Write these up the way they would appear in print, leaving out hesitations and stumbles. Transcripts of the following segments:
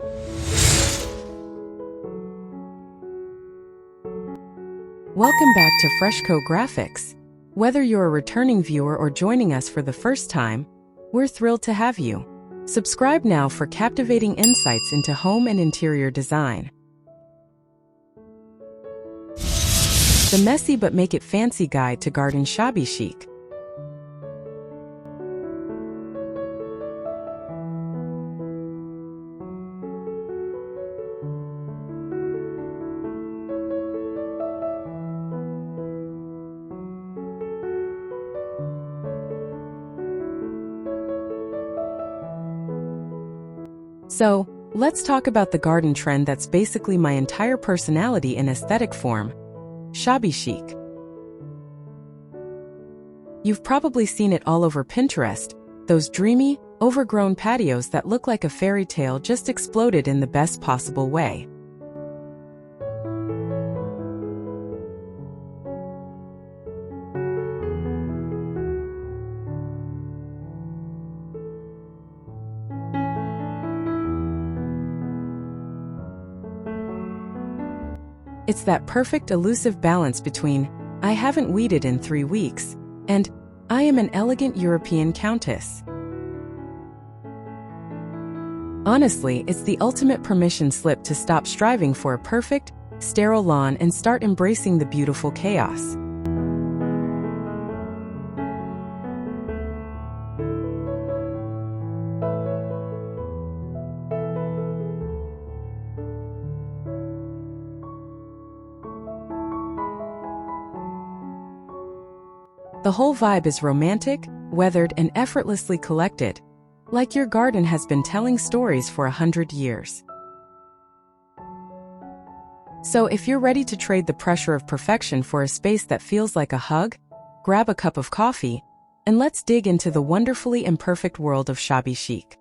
Welcome back to Freshco Graphics. Whether you're a returning viewer or joining us for the first time, we're thrilled to have you. Subscribe now for captivating insights into home and interior design. The messy but make it fancy guide to garden Shabi Chic. So, let's talk about the garden trend that's basically my entire personality in aesthetic form: Shabi Chic. You've probably seen it all over Pinterest, those dreamy, overgrown patios that look like a fairy tale just exploded in the best possible way. It's that perfect elusive balance between, "I haven't weeded in 3 weeks," and, "I am an elegant European countess." Honestly, it's the ultimate permission slip to stop striving for a perfect, sterile lawn and start embracing the beautiful chaos. The whole vibe is romantic, weathered, and effortlessly collected, like your garden has been telling stories for 100 years. So if you're ready to trade the pressure of perfection for a space that feels like a hug, grab a cup of coffee, and let's dig into the wonderfully imperfect world of Shabi Chic.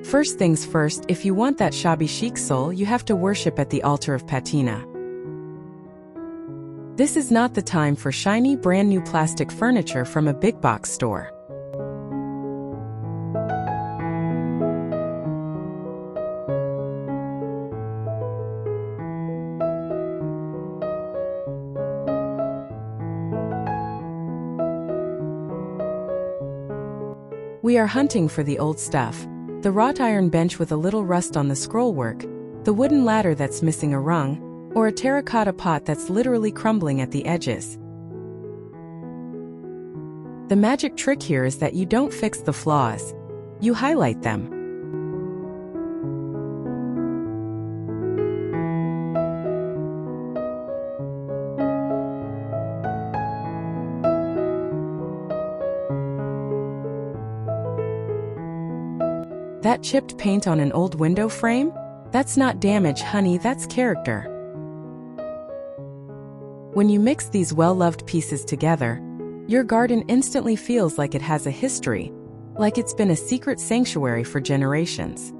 First things first, if you want that Shabi Chic soul, you have to worship at the altar of Patina. This is not the time for shiny, brand new plastic furniture from a big box store. We are hunting for the old stuff. The wrought iron bench with a little rust on the scrollwork, the wooden ladder that's missing a rung, or a terracotta pot that's literally crumbling at the edges. The magic trick here is that you don't fix the flaws, you highlight them. That chipped paint on an old window frame? That's not damage, honey, that's character. When you mix these well-loved pieces together, your garden instantly feels like it has a history, like it's been a secret sanctuary for generations.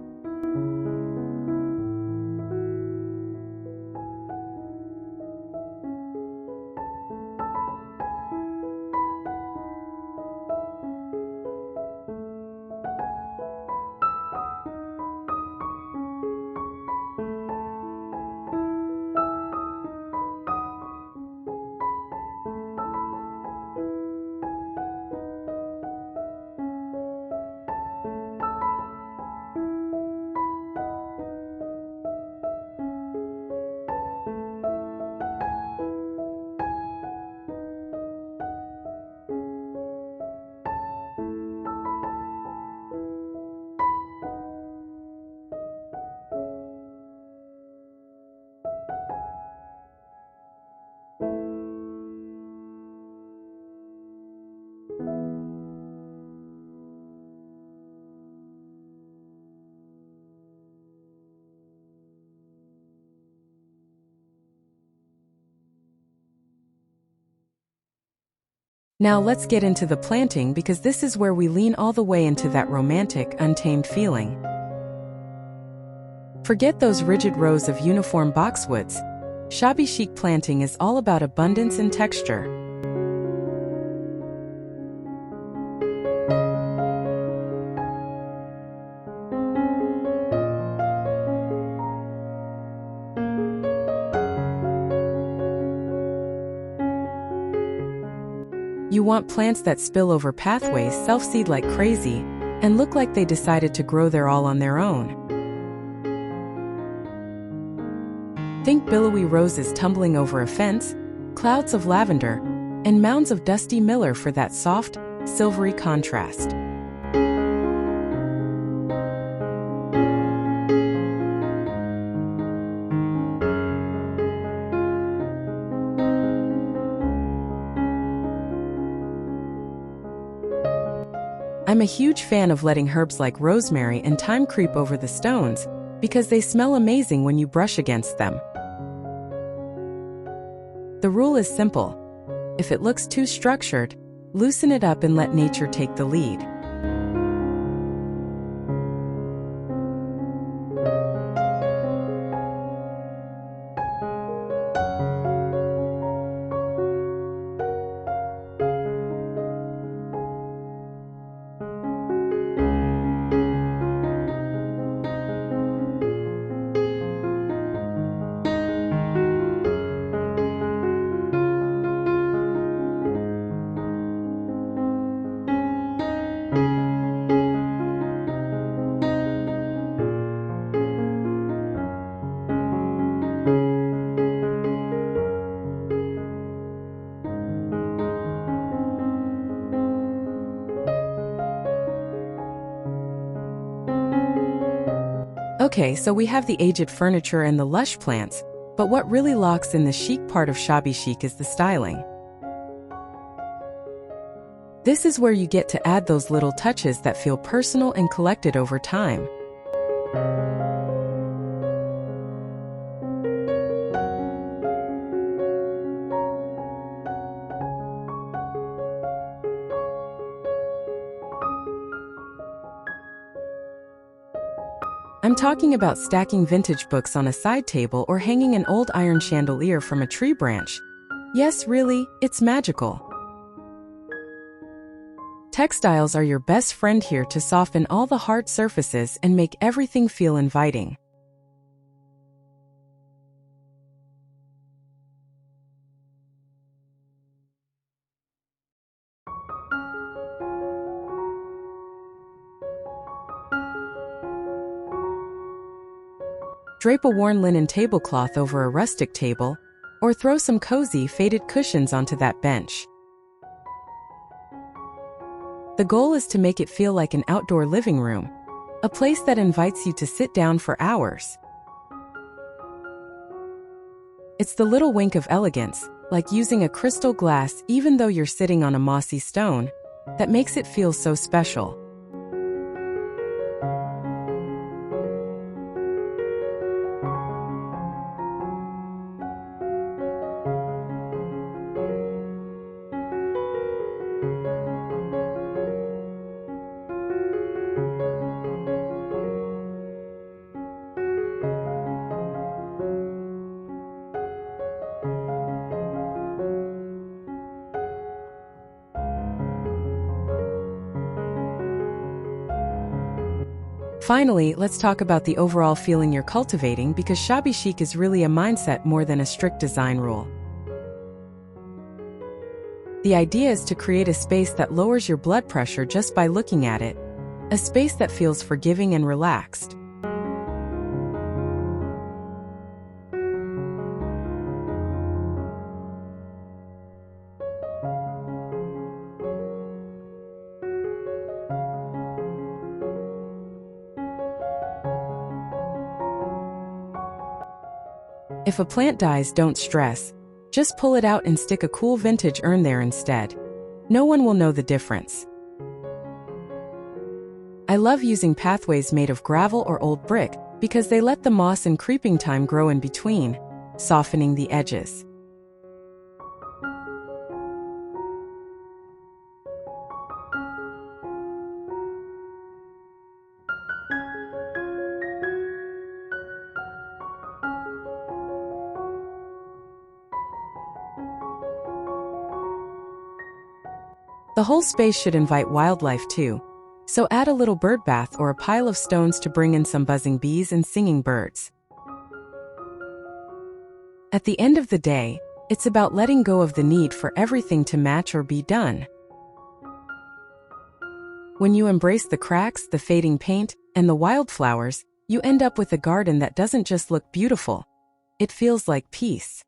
Now let's get into the planting because this is where we lean all the way into that romantic, untamed feeling. Forget those rigid rows of uniform boxwoods. Shabby chic planting is all about abundance and texture. You want plants that spill over pathways, self-seed like crazy, and look like they decided to grow there all on their own. Think billowy roses tumbling over a fence, clouds of lavender, and mounds of dusty miller for that soft, silvery contrast. I'm a huge fan of letting herbs like rosemary and thyme creep over the stones because they smell amazing when you brush against them. The rule is simple. If it looks too structured, loosen it up and let nature take the lead. Okay, so we have the aged furniture and the lush plants, but what really locks in the chic part of shabby chic is the styling. This is where you get to add those little touches that feel personal and collected over time. I'm talking about stacking vintage books on a side table or hanging an old iron chandelier from a tree branch. Yes, really, it's magical. Textiles are your best friend here to soften all the hard surfaces and make everything feel inviting. Drape a worn linen tablecloth over a rustic table, or throw some cozy, faded cushions onto that bench. The goal is to make it feel like an outdoor living room, a place that invites you to sit down for hours. It's the little wink of elegance, like using a crystal glass even though you're sitting on a mossy stone, that makes it feel so special. Finally, let's talk about the overall feeling you're cultivating because shabby chic is really a mindset more than a strict design rule. The idea is to create a space that lowers your blood pressure just by looking at it, a space that feels forgiving and relaxed. If a plant dies, don't stress. Just pull it out and stick a cool vintage urn there instead. No one will know the difference. I love using pathways made of gravel or old brick because they let the moss and creeping thyme grow in between, softening the edges. The whole space should invite wildlife too, so add a little bird bath or a pile of stones to bring in some buzzing bees and singing birds. At the end of the day, it's about letting go of the need for everything to match or be done. When you embrace the cracks, the fading paint, and the wildflowers, you end up with a garden that doesn't just look beautiful, it feels like peace.